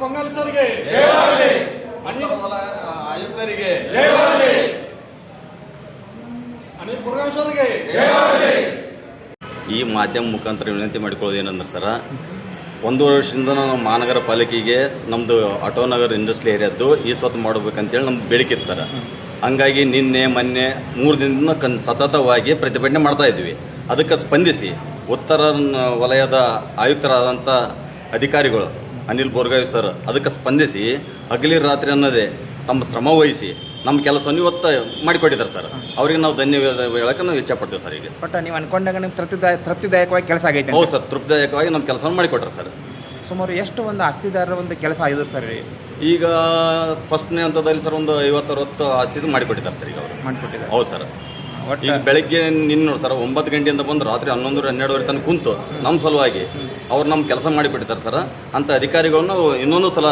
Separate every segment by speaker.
Speaker 1: ಪೊಂಗಲ್ ಸರ್ಗೆ
Speaker 2: ಆಯುಕ್ತರಿಗೆ
Speaker 1: ಅನಿಲ್ ಪುರಮೇಶ್ವರ್ಗೆ
Speaker 2: ಈ ಮಾಧ್ಯಮ ಮುಖಾಂತರ ವಿನಂತಿ ಮಾಡಿಕೊಳ್ಳೋದು ಏನಂದ್ರೆ ಸರ 1 ವರ್ಷದಿಂದ ನಾವು ಮಹಾನಗರ ಪಾಲಿಕೆಗೆ ನಮ್ಮದು ಆಟೋನಗರ್ ಇಂಡಸ್ಟ್ರಿ ಏರಿಯಾದ್ದು ಈ ಸ್ವತ್ತು ಮಾಡಬೇಕಂತೇಳಿ ನಮ್ದು ಬೇಡಿಕೆ ಇತ್ತು ಸರ. ಹಂಗಾಗಿ ನಿನ್ನೆ ಮೊನ್ನೆ 3 ದಿನದಿಂದ ಸತತವಾಗಿ ಪ್ರತಿಭಟನೆ ಮಾಡ್ತಾ ಇದ್ವಿ. ಅದಕ್ಕೆ ಸ್ಪಂದಿಸಿ ಉತ್ತರ ವಲಯದ ಆಯುಕ್ತರಾದಂಥ ಅಧಿಕಾರಿಗಳು ಅನಿಲ್ ಬೋರ್ಗಾವಿ ಸರ್ ಅದಕ್ಕೆ ಸ್ಪಂದಿಸಿ ಹಗಲಿ ರಾತ್ರಿ ಅನ್ನೋದೇ ತಮ್ಮ ಶ್ರಮ ವಹಿಸಿ ನಮ್ಮ ಕೆಲಸವನ್ನು ಇವತ್ತು ಮಾಡಿಕೊಟ್ಟಿದ್ದಾರೆ ಸರ್. ಅವರಿಗೆ ನಾವು ಧನ್ಯವಾದ ಹೇಳಕ್ಕೆ ನಾವು ಇಚ್ಛಪಡ್ತೀವಿ ಸರ್. ಈಗ
Speaker 3: ಬಟ್ ನೀವು ಅನ್ಕೊಂಡಾಗ ನಿಮ್ಗೆ ತೃಪ್ತಿದಾಯಕವಾಗಿ ಕೆಲಸ ಆಗೈತೆ?
Speaker 2: ಹೌದು ಸರ್, ತೃಪ್ತಿದಾಯಕವಾಗಿ ನಮ್ಮ ಕೆಲಸವನ್ನು ಮಾಡಿಕೊಟ್ರು ಸರ್.
Speaker 3: ಸುಮಾರು ಎಷ್ಟು ಒಂದು ಆಸ್ತಿದಾರರ ಒಂದು ಕೆಲಸ ಆಗಿದ್ರು ಸರ್?
Speaker 2: ಈಗ ಫಸ್ಟ್ನೇ ಹಂತದಲ್ಲಿ ಸರ್ ಒಂದು 50-60 ಆಸ್ತಿದು ಮಾಡಿಕೊಟ್ಟಿದ್ದಾರೆ ಸರ್. ಈಗ ಅವರು
Speaker 3: ಮಾಡಿಕೊಟ್ಟಿದ್ದಾರೆ.
Speaker 2: ಹೌದು ಸರ್. ಈಗ ಬೆಳಗ್ಗೆ ನಿನ್ನ ನೋಡಿ ಸರ್ 9 ಗಂಟೆಯಿಂದ ಬಂದು ರಾತ್ರಿ 11-12 ತನಕ ಕುಂತು ನಮ್ಮ ಸಲುವಾಗಿ ಅವ್ರು ನಮ್ಮ ಕೆಲಸ ಮಾಡಿಕೊಟ್ಟಿದ್ದಾರೆ ಸರ್. ಅಂಥ ಅಧಿಕಾರಿಗಳನ್ನ ಇನ್ನೊಂದು ಸಲ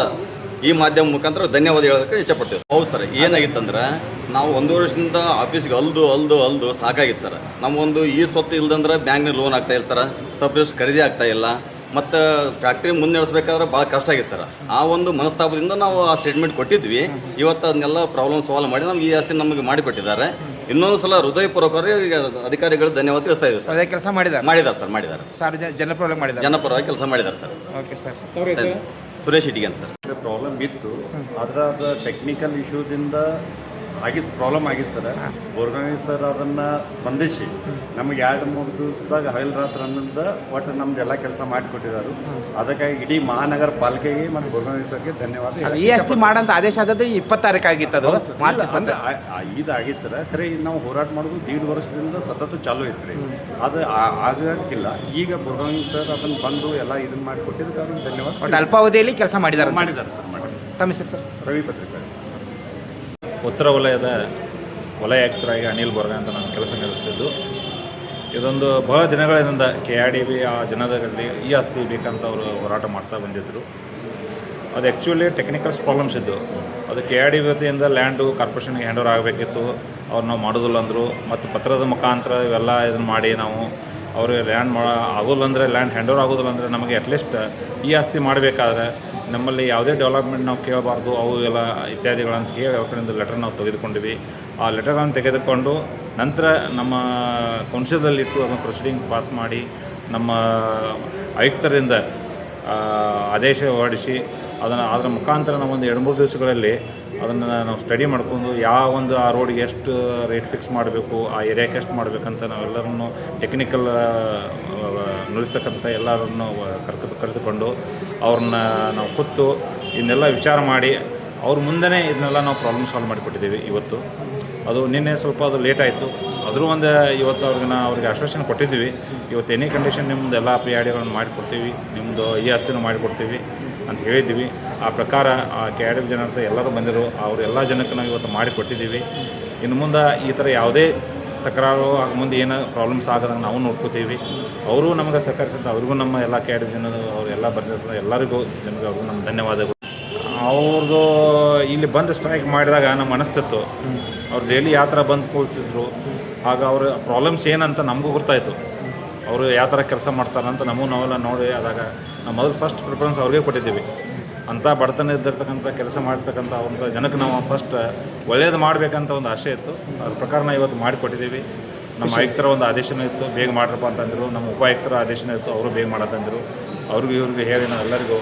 Speaker 2: ಈ ಮಾಧ್ಯಮ ಮುಖಾಂತರ ಧನ್ಯವಾದ ಹೇಳೋದಕ್ಕೆ ಇಚ್ಛಪಡ್ತೀವಿ. ಹೌದು ಸರ್, ಏನಾಗಿತ್ತಂದ್ರೆ ನಾವು 1 ವರ್ಷದಿಂದ ಆಫೀಸ್ಗೆ ಅಲ್ದು ಸಾಕಾಗಿತ್ತು ಸರ್. ನಮಗೊಂದು ಈ ಸ್ವತ್ತು ಇಲ್ದಂದ್ರೆ ಬ್ಯಾಂಕ್ನ ಲೋನ್ ಆಗ್ತಾ ಇಲ್ಲ ಸರ್, ಸಬ್ಸಿಡಿ ಖರೀದಿ ಆಗ್ತಾ ಇಲ್ಲ, ಮತ್ತು ಫ್ಯಾಕ್ಟ್ರಿ ಮುನ್ನಡೆಸಬೇಕಾದ್ರೆ ಭಾಳ ಕಷ್ಟ ಆಗಿತ್ತು ಸರ್. ಆ ಒಂದು ಮನಸ್ತಾಪದಿಂದ ನಾವು ಆ ಸ್ಟೇಟ್ಮೆಂಟ್ ಕೊಟ್ಟಿದ್ವಿ. ಇವತ್ತು ಅದನ್ನೆಲ್ಲ ಪ್ರಾಬ್ಲಮ್ ಸಾಲ್ವ್ ಮಾಡಿ ನಮ್ಗೆ ಈ ಆಸ್ತಿ ನಮಗೆ ಮಾಡಿಕೊಟ್ಟಿದ್ದಾರೆ. ಇನ್ನೊಂದು ಸಲ ಹೃದಯಪೂರ್ವಕವಾಗಿ ಅಧಿಕಾರಿಗಳು ಧನ್ಯವಾದ ತಿಳಿಸ್ತಾ ಇದ್ದೀವಿ ಸರ್.
Speaker 3: ಅದೇ ಕೆಲಸ ಮಾಡಿದ್ದಾರೆ
Speaker 2: ಸರ್ ಮಾಡಿದ್ದಾರೆ
Speaker 3: ಜನಪರವಾಗಿ ಮಾಡಿದ್ದಾರೆ,
Speaker 2: ಜನಪರವಾಗಿ ಕೆಲಸ ಮಾಡಿದ್ದಾರೆ ಸರ್.
Speaker 3: Okay sir.
Speaker 2: ಸುರೇಶ್ ಇಟಿಗೆ ಅಂತ ಸರ್.
Speaker 4: ಪ್ರಾಬ್ಲಮ್ ಇತ್ತು, ಆದರೆ ಅದು ಟೆಕ್ನಿಕಲ್ ಇಶ್ಯೂದಿಂದ ಆಗಿತ್ತು, ಪ್ರಾಬ್ಲಮ್ ಆಗಿತ್ತು ಸರ್. ಬೋರ್ಗಾವಿ ಸರ್ ಅದನ್ನು ಸ್ಪಂದಿಸಿ ನಮಗೆ 2-3 ದಿವಸದಾಗ ಹಗಲು ರಾತ್ರಿ ಅನ್ನೋದು ಒಟ್ಟು ನಮ್ದು ಎಲ್ಲ ಕೆಲಸ ಮಾಡಿಕೊಟ್ಟಿದ್ದಾರೆ. ಅದಕ್ಕಾಗಿ ಇಡೀ ಮಹಾನಗರ ಪಾಲಿಕೆಗೆ ಮತ್ತು ಬೋರ್ಗಾವಿ ಸರ್ಗೆ ಧನ್ಯವಾದ.
Speaker 3: ಈ ಆಸ್ತಿ ಮಾಡೋಂಥ ಆದೇಶ ಆದದ್ದು 20 ತಾರೀಕು ಆಗಿತ್ತು, ಅದು ಮಾರ್ಚ್ 20.
Speaker 4: ಇದು ಆಗಿತ್ತು ಸರ್. ಖರೆ ನಾವು ಹೋರಾಟ ಮಾಡೋದು 1.5 ವರ್ಷದಿಂದ ಸತತ ಚಾಲೂ ಇತ್ತು ರೀ. ಅದು ಆಗಕ್ಕಿಲ್ಲ. ಈಗ ಬೋರ್ಗಾವಿ ಸರ್ ಅದನ್ನು ಬಂದು ಎಲ್ಲ ಇದನ್ನು ಮಾಡಿಕೊಟ್ಟಿದ್ದಕ್ಕೆ ಅವ್ರಿಗೆ ಧನ್ಯವಾದ.
Speaker 3: ಬಟ್ ಅಲ್ಪಾವಧಿಯಲ್ಲಿ ಕೆಲಸ ಮಾಡಿದ್ದಾರೆ
Speaker 4: ಸರ್.
Speaker 3: ತಮ್ಮ ಹೆಸರು ಸರ್?
Speaker 4: ರವಿ ಪತ್ರಿಕೆ.
Speaker 5: ಉತ್ತರ ವಲಯದ ವಲಯ ಆಯುಕ್ತರಾಗಿ ಅನಿಲ್ ಬೋರ್ಗಾವಿ ಅಂತ ನಾನು ಕೆಲಸ ನಿರ್ವಹಿಸ್ತಿದ್ದು. ಇದೊಂದು ಬಹಳ ದಿನಗಳಿಂದ KRDB ಆ ಜನದಲ್ಲಿ ಈ ಆಸ್ತಿ ಬೇಕಂತ ಅವರು ಹೋರಾಟ ಮಾಡ್ತಾ ಬಂದಿದ್ದರು. ಅದು ಆ್ಯಕ್ಚುಲಿ ಟೆಕ್ನಿಕಲ್ಸ್ ಪ್ರಾಬ್ಲಮ್ಸ್ ಇದ್ದು. ಅದು KRDB ವತಿಯಿಂದ ಲ್ಯಾಂಡು ಕಾರ್ಪೊರೇಷನ್ಗೆ ಹ್ಯಾಂಡ್ ಓವರ್ ಆಗಬೇಕಿತ್ತು. ಅವ್ರು ನಾವು ಮಾಡೋದಿಲ್ಲ ಅಂದರು. ಮತ್ತು ಪತ್ರದ ಮುಖಾಂತರ ಇವೆಲ್ಲ ಇದನ್ನು ಮಾಡಿ ನಾವು ಅವ್ರಿಗೆ ಲ್ಯಾಂಡ್ ಆಗೋಲ್ಲ ಅಂದರೆ ಲ್ಯಾಂಡ್ ಹ್ಯಾಂಡ್ ಓವರ್ ಆಗೋದಿಲ್ಲ ಅಂದರೆ ನಮಗೆ ಅಟ್ಲೀಸ್ಟ್ ಈ ಆಸ್ತಿ ಮಾಡಬೇಕಾದ್ರೆ ನಮ್ಮಲ್ಲಿ ಯಾವುದೇ ಡೆವಲಪ್ಮೆಂಟ್ ನಾವು ಕೇಳಬಾರ್ದು ಅವು ಎಲ್ಲ ಇತ್ಯಾದಿಗಳಂತ ಹೇಳಿ ಅವ್ರ ಕಡೆಯಿಂದ ಲೆಟರ್ ನಾವು ತೆಗೆದುಕೊಂಡಿವಿ. ಆ ಲೆಟರ್ಗಳನ್ನು ತೆಗೆದುಕೊಂಡು ನಂತರ ನಮ್ಮ ಕೌನ್ಸಿಲಲ್ಲಿಟ್ಟು ಅದನ್ನು ಪ್ರೊಸೀಡಿಂಗ್ ಪಾಸ್ ಮಾಡಿ ನಮ್ಮ ಆಯುಕ್ತರಿಂದ ಆದೇಶ ಹೊರಡಿಸಿ ಅದರ ಮುಖಾಂತರ ನಾವು ಒಂದು 2-3 ದಿವಸಗಳಲ್ಲಿ ಅದನ್ನು ನಾವು ಸ್ಟಡಿ ಮಾಡ್ಕೊಂಡು ಯಾವ ಒಂದು ಆ ರೋಡಿಗೆ ಎಷ್ಟು ರೇಟ್ ಫಿಕ್ಸ್ ಮಾಡಬೇಕು, ಆ ಏರಿಯಾಕ್ಕೆ ಎಷ್ಟು ಮಾಡಬೇಕಂತ ನಾವೆಲ್ಲರನ್ನು ಟೆಕ್ನಿಕಲ್ ನುರಿತಕ್ಕಂಥ ಎಲ್ಲರನ್ನು ಕರೆದುಕೊಂಡು ಅವ್ರನ್ನ ನಾವು ಕೂತು ಇದನ್ನೆಲ್ಲ ವಿಚಾರ ಮಾಡಿ ಅವ್ರ ಮುಂದೆ ಇದನ್ನೆಲ್ಲ ನಾವು ಪ್ರಾಬ್ಲಮ್ ಸಾಲ್ವ್ ಮಾಡಿಕೊಟ್ಟಿದ್ದೀವಿ. ಇವತ್ತು ಅದು ನಿನ್ನೆ ಸ್ವಲ್ಪ ಅದು ಲೇಟ್ ಆಯಿತು. ಆದರೂ ಒಂದು ಇವತ್ತು ಅವ್ರಿಗೆ ಆಶ್ವಾಸನೆ ಕೊಟ್ಟಿದ್ದೀವಿ. ಇವತ್ತು ಎನಿ ಕಂಡೀಷನ್ ನಿಮ್ಮದು ಎಲ್ಲ PRDಗಳನ್ನು ಮಾಡಿಕೊಡ್ತೀವಿ, ನಿಮ್ಮದು ಈ ಆಸ್ತಿನೂ ಮಾಡಿಕೊಡ್ತೀವಿ ಅಂತ ಹೇಳಿದ್ದೀವಿ. ಆ ಪ್ರಕಾರ ಆ KRDB ಜನ ಅಂತ ಎಲ್ಲರೂ ಬಂದಿರು, ಅವರು ಎಲ್ಲ ಜನಕ್ಕೆ ನಾವು ಇವತ್ತು ಮಾಡಿಕೊಟ್ಟಿದ್ದೀವಿ. ಇನ್ನು ಮುಂದೆ ಈ ಥರ ಯಾವುದೇ ತಕರಾರು ಆಗ ಮುಂದೆ ಏನು ಪ್ರಾಬ್ಲಮ್ಸ್ ಆಗದಂಗೆ ನಾವು ನೋಡ್ಕೋತೀವಿ. ಅವರು ನಮಗೆ ಸಹಕರಿಸಿದ ಅವ್ರಿಗೂ ನಮ್ಮ ಎಲ್ಲ KRDB ಜನರು ಅವರೆಲ್ಲ ಬಂದಿರ್ತಾರೆ ಎಲ್ಲರಿಗೂ ಜನರಿಗೆ ಅವ್ರಿಗೂ ನಮ್ಮ ಧನ್ಯವಾದಗಳು. ಅವ್ರದ್ದು ಇಲ್ಲಿ ಬಂದು ಸ್ಟ್ರೈಕ್ ಮಾಡಿದಾಗ ನಮ್ಗೆ ಅನಿಸ್ತಿತ್ತು ಅವ್ರು ಡೈಲಿ ಯಾವ ಥರ ಬಂದು ಕೂಳ್ತಿದ್ರು. ಆಗ ಅವ್ರ ಪ್ರಾಬ್ಲಮ್ಸ್ ಏನಂತ ನಮಗೂ ಗೊತ್ತಾಯಿತು. ಅವರು ಯಾವ ಥರ ಕೆಲಸ ಮಾಡ್ತಾರಂತ ನಾವೆಲ್ಲ ನೋಡಿ ಆದಾಗ ನಾವು ಮೊದಲು ಫಸ್ಟ್ ಪ್ರಿಫರೆನ್ಸ್ ಅವ್ರಿಗೆ ಕೊಟ್ಟಿದ್ದೀವಿ. ಅಂಥ ಬಡತನ ಇದ್ದಿರ್ತಕ್ಕಂಥ ಕೆಲಸ ಮಾಡ್ತಕ್ಕಂಥ ಅವ್ರ ಜನಕ್ಕೆ ನಾವು ಫಸ್ಟ್ ಒಳ್ಳೇದು ಮಾಡಬೇಕಂತ ಒಂದು ಆಸೆ ಇತ್ತು. ಅದ್ರ ಪ್ರಕಾರ ನಾವು ಇವತ್ತು ಮಾಡಿಕೊಟ್ಟಿದ್ದೀವಿ. ನಮ್ಮ ಆಯುಕ್ತರ ಒಂದು ಆದೇಶನೂ ಇತ್ತು, ಬೇಗ ಮಾಡ್ರಪ್ಪ ಅಂತಂದರು. ನಮ್ಮ ಉಪಾಯುಕ್ತರ ಆದೇಶನೂ ಇತ್ತು, ಅವರು ಬೇಗ ಮಾಡತ್ತಂದರು. ಅವ್ರಿಗೂ ಇವ್ರಿಗೆ ಹೇಳಿ ನಾವು ಎಲ್ಲರಿಗೂ